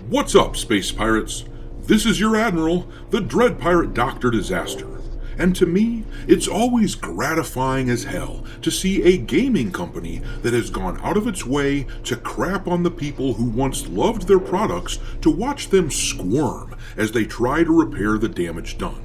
What's up, space pirates? This is your Admiral, the Dread Pirate Dr. Disaster. And to me, it's always gratifying as hell to see a gaming company that has gone out of its way to crap on the people who once loved their products to watch them squirm as they try to repair the damage done.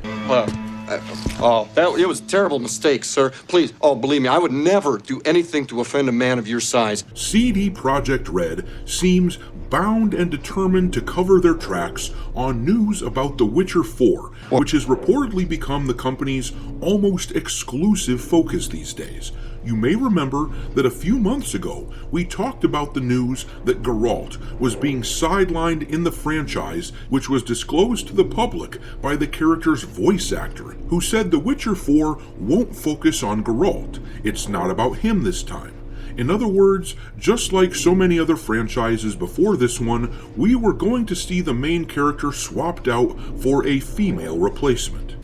It was a terrible mistake, sir. Please, believe me, I would never do anything to offend a man of your size. CD Projekt Red seems bound and determined to cover their tracks on news about The Witcher 4, which has reportedly become the company's almost exclusive focus these days. You may remember that a few months ago, we talked about the news that Geralt was being sidelined in the franchise, which was disclosed to the public by the character's voice actor, who said The Witcher 4 won't focus on Geralt. It's not about him this time. In other words, just like so many other franchises before this one, we were going to see the main character swapped out for a female replacement.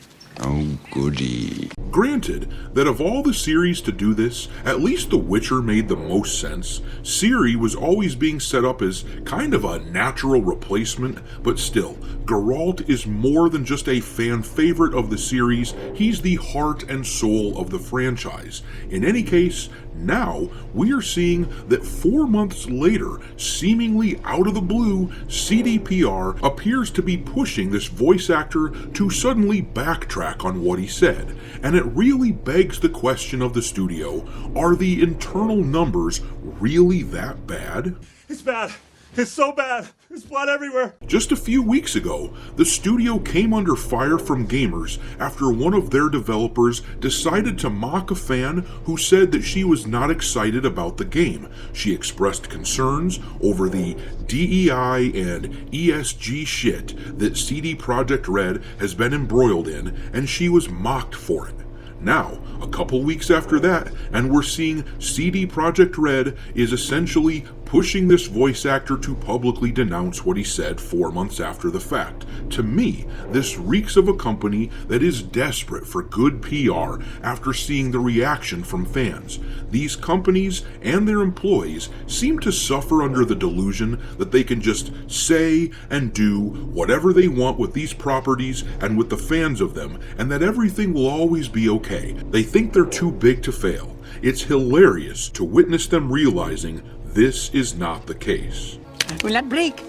Oh, goody. Granted that of all the series to do this, at least The Witcher made the most sense. Ciri was always being set up as kind of a natural replacement, but still, Geralt is more than just a fan favorite of the series, he's the heart and soul of the franchise. In any case, now we are seeing that 4 months later, seemingly out of the blue, CDPR appears to be pushing this voice actor to suddenly backtrack on what he said. And it really begs the question of the studio, are the internal numbers really that bad? It's bad. It's so bad. There's blood everywhere. Just a few weeks ago, the studio came under fire from gamers after one of their developers decided to mock a fan who said that she was not excited about the game. She expressed concerns over the DEI and ESG shit that CD Projekt Red has been embroiled in, and she was mocked for it. Now, a couple weeks after that, and we're seeing CD Projekt Red is essentially pushing this voice actor to publicly denounce what he said 4 months after the fact. To me, this reeks of a company that is desperate for good PR after seeing the reaction from fans. These companies and their employees seem to suffer under the delusion that they can just say and do whatever they want with these properties and with the fans of them, and that everything will always be okay. They think they're too big to fail. It's hilarious to witness them realizing this is not the case. Will not break.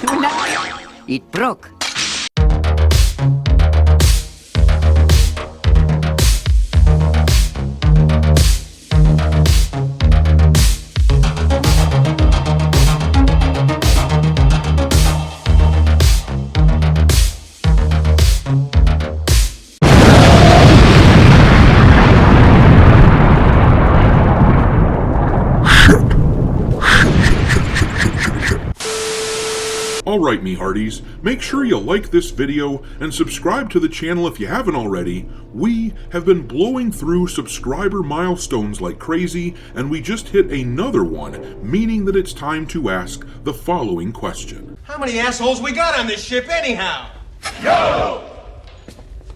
Will not... It broke. Alright, me hearties, make sure you like this video and subscribe to the channel if you haven't already. We have been blowing through subscriber milestones like crazy, and we just hit another one, meaning that it's time to ask the following question. How many assholes we got on this ship anyhow?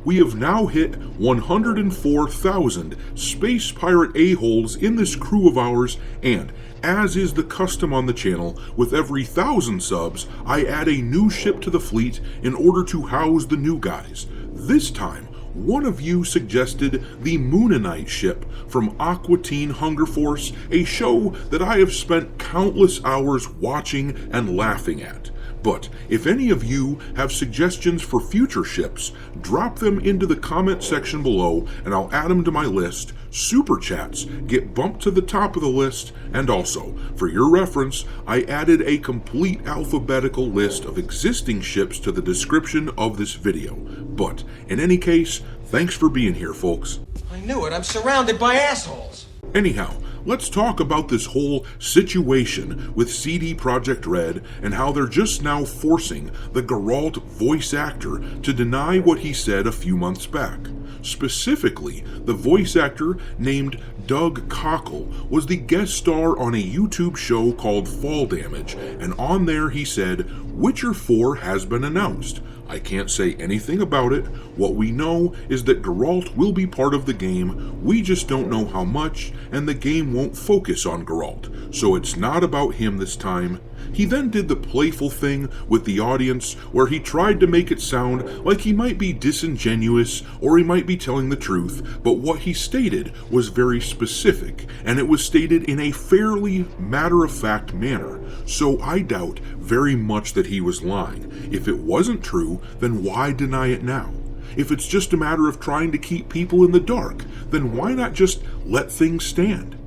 We have now hit 104,000 space pirate a-holes in this crew of ours, and as is the custom on the channel, with every 1,000 subs, I add a new ship to the fleet in order to house the new guys. This time, one of you suggested the Moonanite ship from Aqua Teen Hunger Force, a show that I have spent countless hours watching and laughing at. But if any of you have suggestions for future ships, drop them into the comment section below and I'll add them to my list. Super chats get bumped to the top of the list, and also, for your reference, I added a complete alphabetical list of existing ships to the description of this video. But in any case, thanks for being here, folks. I knew it. I'm surrounded by assholes. Anyhow, let's talk about this whole situation with CD Projekt Red and how they're just now forcing the Geralt voice actor to deny what he said a few months back. Specifically, the voice actor named Doug Cockle was the guest star on a YouTube show called Fall Damage, and on there he said, Witcher 4 has been announced. I can't say anything about it. What we know is that Geralt will be part of the game, we just don't know how much, and the game won't focus on Geralt, so it's not about him this time. He then did the playful thing with the audience where he tried to make it sound like he might be disingenuous or he might be telling the truth, but what he stated was very specific, and it was stated in a fairly matter-of-fact manner, so I doubt very much that he was lying. If it wasn't true, then why deny it now? If it's just a matter of trying to keep people in the dark, then why not just let things stand?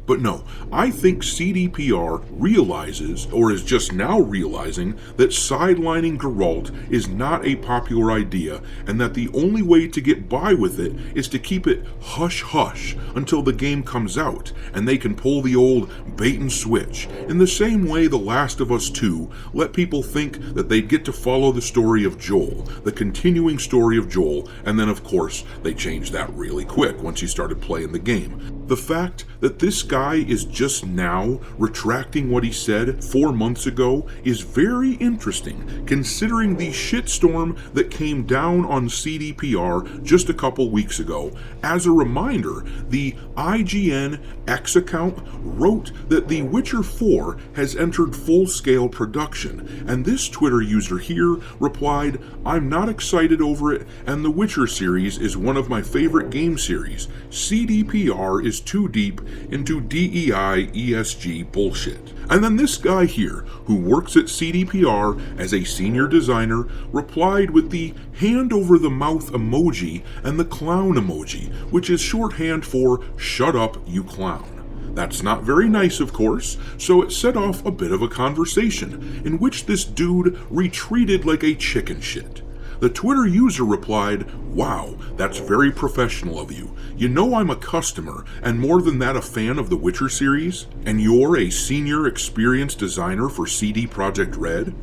But no, I think CDPR realizes, or is just now realizing, that sidelining Geralt is not a popular idea, and that the only way to get by with it is to keep it hush-hush until the game comes out, and they can pull the old bait and switch, in the same way The Last of Us 2 let people think that they'd get to follow the story of Joel, the continuing story of Joel, and then of course they changed that really quick once you started playing the game. The fact that this guy is just now retracting what he said 4 months ago is very interesting, considering the shitstorm that came down on CDPR just a couple weeks ago. As a reminder, the AuDiEnCe account wrote that The Witcher 4 has entered full-scale production, and this Twitter user here replied, I'm not excited over it, and The Witcher series is one of my favorite game series. CDPR is too deep into DEI ESG bullshit. And then this guy here, who works at CDPR as a senior designer, replied with the hand over the mouth emoji and the clown emoji, which is shorthand for shut up, you clown. That's not very nice, of course, so it set off a bit of a conversation, in which this dude retreated like a chicken shit. The Twitter user replied, wow, that's very professional of you. You know I'm a customer, and more than that a fan of the Witcher series? And you're a senior experienced designer for CD Projekt Red?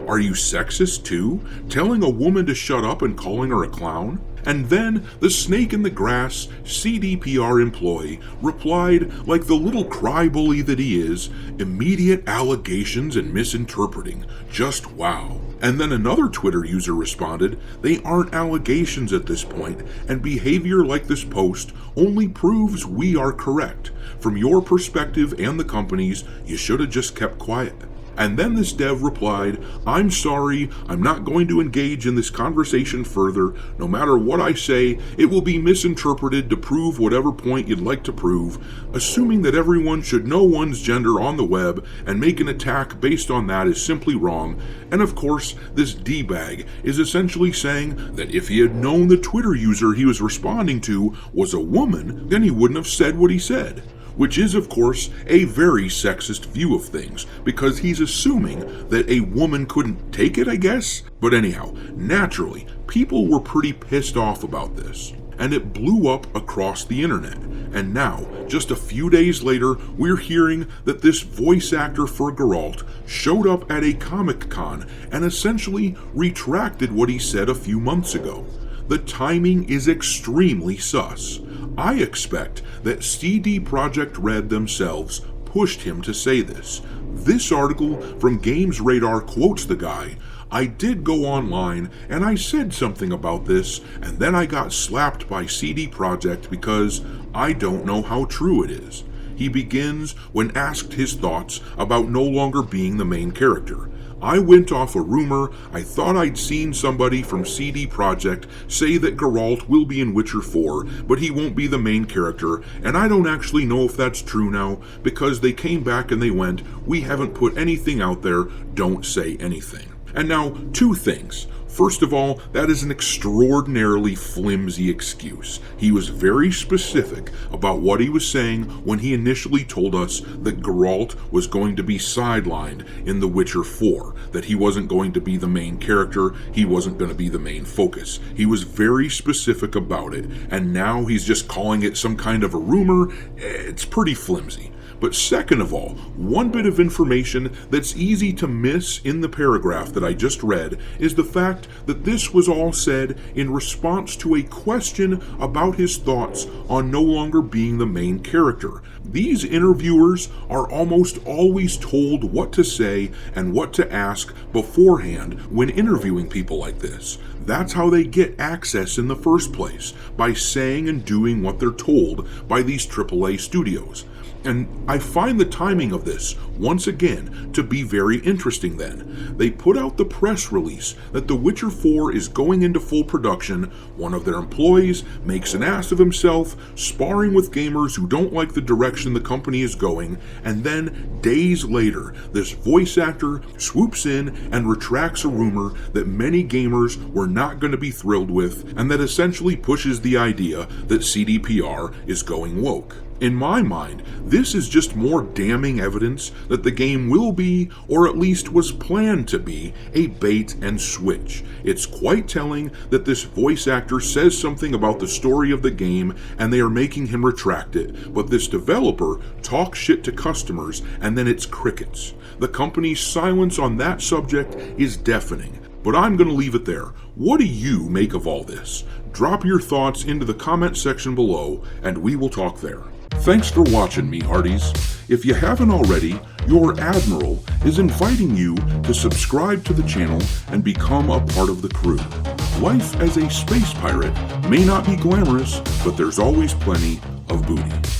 Are you sexist too? Telling a woman to shut up and calling her a clown? And then the snake in the grass CDPR employee replied like the little crybaby that he is, immediate allegations and misinterpreting. Just wow. And then another Twitter user responded, they aren't allegations at this point, and behavior like this post only proves we are correct. From your perspective and the company's, you should have just kept quiet. And then this dev replied, I'm sorry, I'm not going to engage in this conversation further. No matter what I say, it will be misinterpreted to prove whatever point you'd like to prove. Assuming that everyone should know one's gender on the web and make an attack based on that is simply wrong. And of course, this D-bag is essentially saying that if he had known the Twitter user he was responding to was a woman, then he wouldn't have said what he said. Which is, of course, a very sexist view of things, because he's assuming that a woman couldn't take it, I guess? But anyhow, naturally, people were pretty pissed off about this, and it blew up across the internet. And now, just a few days later, we're hearing that this voice actor for Geralt showed up at a Comic-Con and essentially retracted what he said a few months ago. The timing is extremely sus. I expect that CD Projekt Red themselves pushed him to say this. This article from Games Radar quotes the guy, I did go online and I said something about this, and then I got slapped by CD Projekt because I don't know how true it is. He begins when asked his thoughts about no longer being the main character. I went off a rumor. I thought I'd seen somebody from CD Projekt say that Geralt will be in Witcher 4, but he won't be the main character, and I don't actually know if that's true now, because they came back and they went, we haven't put anything out there, don't say anything. And now, two things. First of all, that is an extraordinarily flimsy excuse. He was very specific about what he was saying when he initially told us that Geralt was going to be sidelined in The Witcher 4, that he wasn't going to be the main character, he wasn't going to be the main focus. He was very specific about it, and now he's just calling it some kind of a rumor. It's pretty flimsy. But second of all, one bit of information that's easy to miss in the paragraph that I just read is the fact that this was all said in response to a question about his thoughts on no longer being the main character. These interviewers are almost always told what to say and what to ask beforehand when interviewing people like this. That's how they get access in the first place, by saying and doing what they're told by these AAA studios. And I find the timing of this, once again, to be very interesting then. They put out the press release that The Witcher 4 is going into full production, one of their employees makes an ass of himself, sparring with gamers who don't like the direction the company is going, and then, days later, this voice actor swoops in and retracts a rumor that many gamers were not going to be thrilled with, and that essentially pushes the idea that CDPR is going woke. In my mind, this is just more damning evidence that the game will be, or at least was planned to be, a bait and switch. It's quite telling that this voice actor says something about the story of the game and they are making him retract it, but this developer talks shit to customers and then it's crickets. The company's silence on that subject is deafening. But I'm going to leave it there. What do you make of all this? Drop your thoughts into the comment section below and we will talk there. Thanks for watching, me hearties. If you haven't already, your Admiral is inviting you to subscribe to the channel and become a part of the crew. Life as a space pirate may not be glamorous, but there's always plenty of booty.